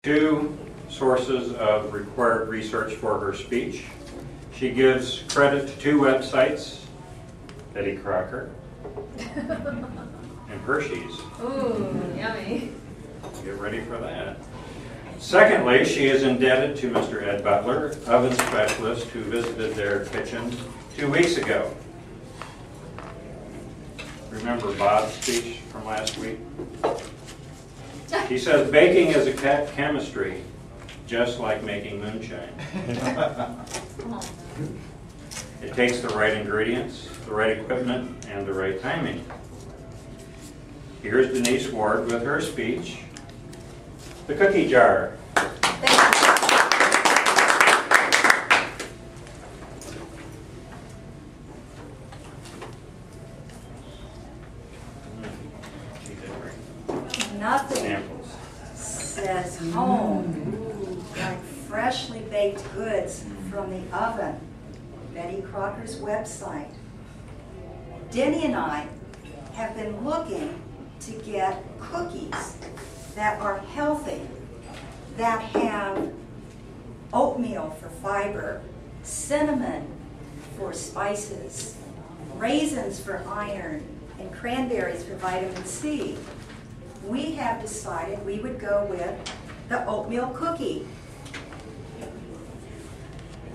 Two sources of required research for her speech. She gives credit to two websites, Betty Crocker and Hershey's. Ooh, yummy. Get ready for that. Secondly, she is indebted to Mr. Ed Butler, oven specialist, who visited their kitchen 2 weeks ago. Remember Bob's speech from last week? He says baking is a chemistry, just like making moonshine. It takes the right ingredients, the right equipment, and the right timing. Here's Denise Ward with her speech, The Cookie Jar. Nothing Samples. says home like freshly baked goods from the oven. Betty Crocker's website. Denny and I have been looking to get cookies that are healthy, that have oatmeal for fiber, cinnamon for spices, raisins for iron, and cranberries for vitamin C. We have decided we would go with the oatmeal cookie.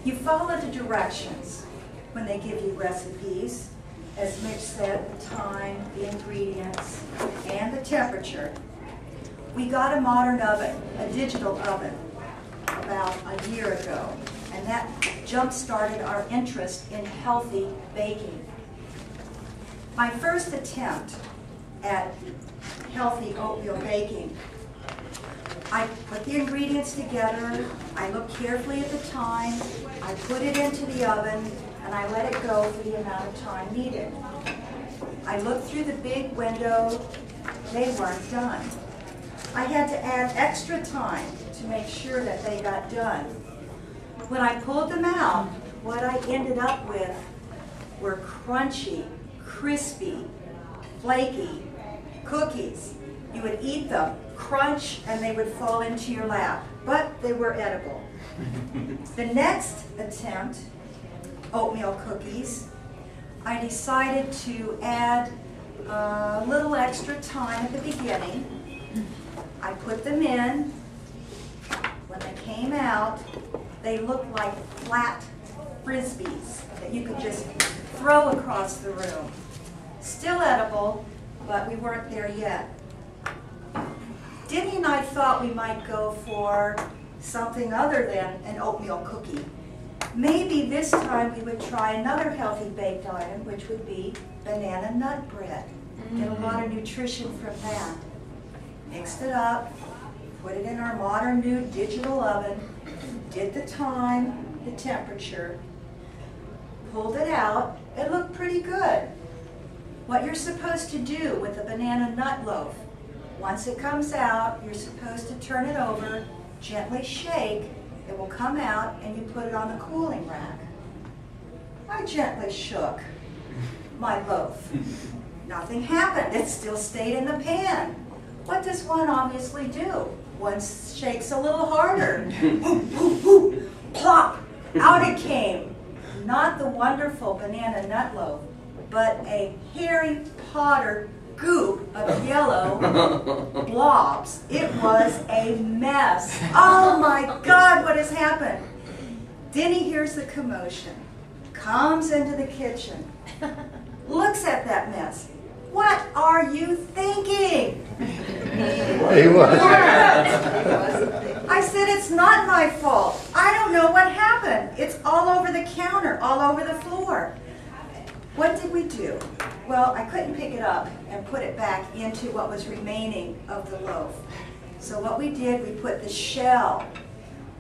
You follow the directions when they give you recipes. As Mitch said, the time, the ingredients, and the temperature. We got a modern oven, a digital oven, about a year ago, and that jump-started our interest in healthy baking. My first attempt at healthy oatmeal baking, I put the ingredients together, I looked carefully at the time, I put it into the oven, and I let it go for the amount of time needed. I looked through the big window, they weren't done. I had to add extra time to make sure that they got done. When I pulled them out, what I ended up with were crunchy, crispy, flaky cookies. You would eat them, crunch, and they would fall into your lap, but they were edible. The next attempt, oatmeal cookies, I decided to add a little extra time at the beginning. I put them in. When they came out, they looked like flat frisbees that you could just throw across the room. Still edible, but we weren't there yet. Denny and I thought we might go for something other than an oatmeal cookie. Maybe this time we would try another healthy baked item, which would be banana nut bread. Get a lot of nutrition from that. Mixed it up, put it in our modern new digital oven, did the time, the temperature, pulled it out. It looked pretty good. What you're supposed to do with a banana nut loaf, once it comes out, you're supposed to turn it over, gently shake, it will come out, and you put it on the cooling rack. I gently shook my loaf. Nothing happened, it still stayed in the pan. What does one obviously do? One shakes a little harder. Plop, out it came. Not the wonderful banana nut loaf, but a Harry Potter goop of yellow blobs. It was a mess. Oh my God, what has happened? Denny hears the commotion, comes into the kitchen, looks at that mess. What are you thinking? He was. I said, it's not my fault. I don't know what happened. It's all over the counter, all over the floor. What did we do? Well, I couldn't pick it up and put it back into what was remaining of the loaf. So what we did, we put the shell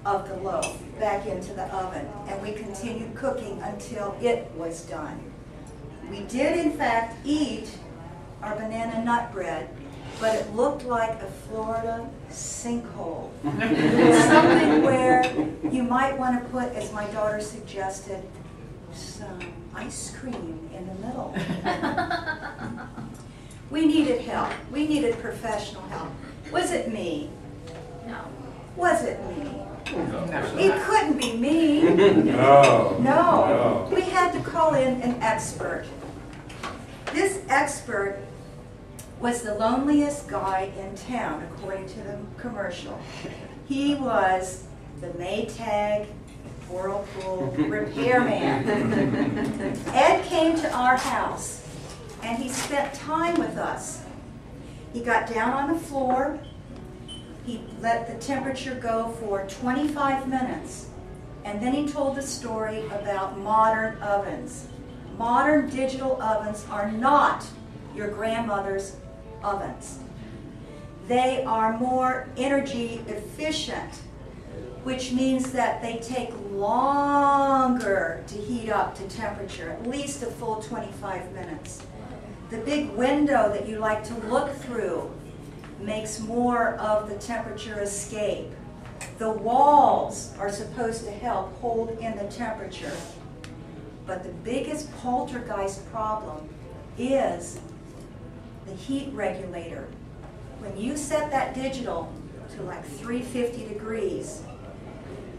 of the loaf back into the oven, and we continued cooking until it was done. We did, in fact, eat our banana nut bread, but it looked like a Florida sinkhole. Something where you might want to put, as my daughter suggested, some ice cream in the middle. We needed help. We needed professional help. Was it me? No. Was it me? It couldn't be me. No. No. We had to call in an expert. This expert was the loneliest guy in town, according to the commercial. He was the Maytag Whirlpool repairman. Ed came to our house, and he spent time with us. He got down on the floor. He let the temperature go for 25 minutes, and then he told the story about modern ovens. Modern digital ovens are not your grandmother's ovens. They are more energy efficient, which means that they take longer to heat up to temperature, at least a full 25 minutes. The big window that you like to look through makes more of the temperature escape. The walls are supposed to help hold in the temperature. But the biggest poltergeist problem is the heat regulator. When you set that digital to like 350 degrees,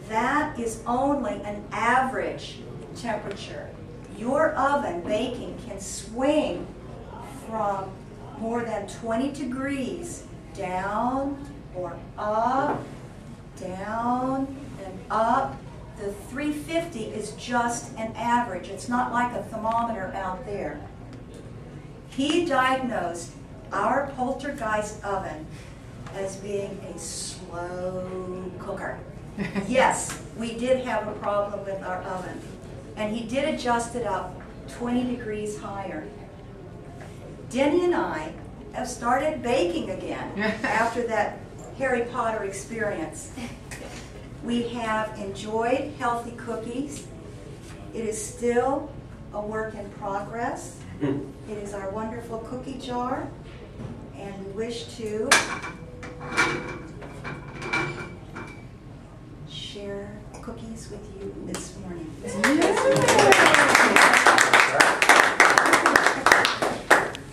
that is only an average temperature. Your oven baking can swing from more than 20 degrees down or up, down and up. The 350 is just an average. It's not like a thermometer out there. He diagnosed our poltergeist oven as being a slow cooker. Yes, we did have a problem with our oven, and he did adjust it up 20 degrees higher. Denny and I have started baking again after that Harry Potter experience. We have enjoyed healthy cookies. It is still a work in progress. It is our wonderful cookie jar, and we wish to share cookies with you this morning.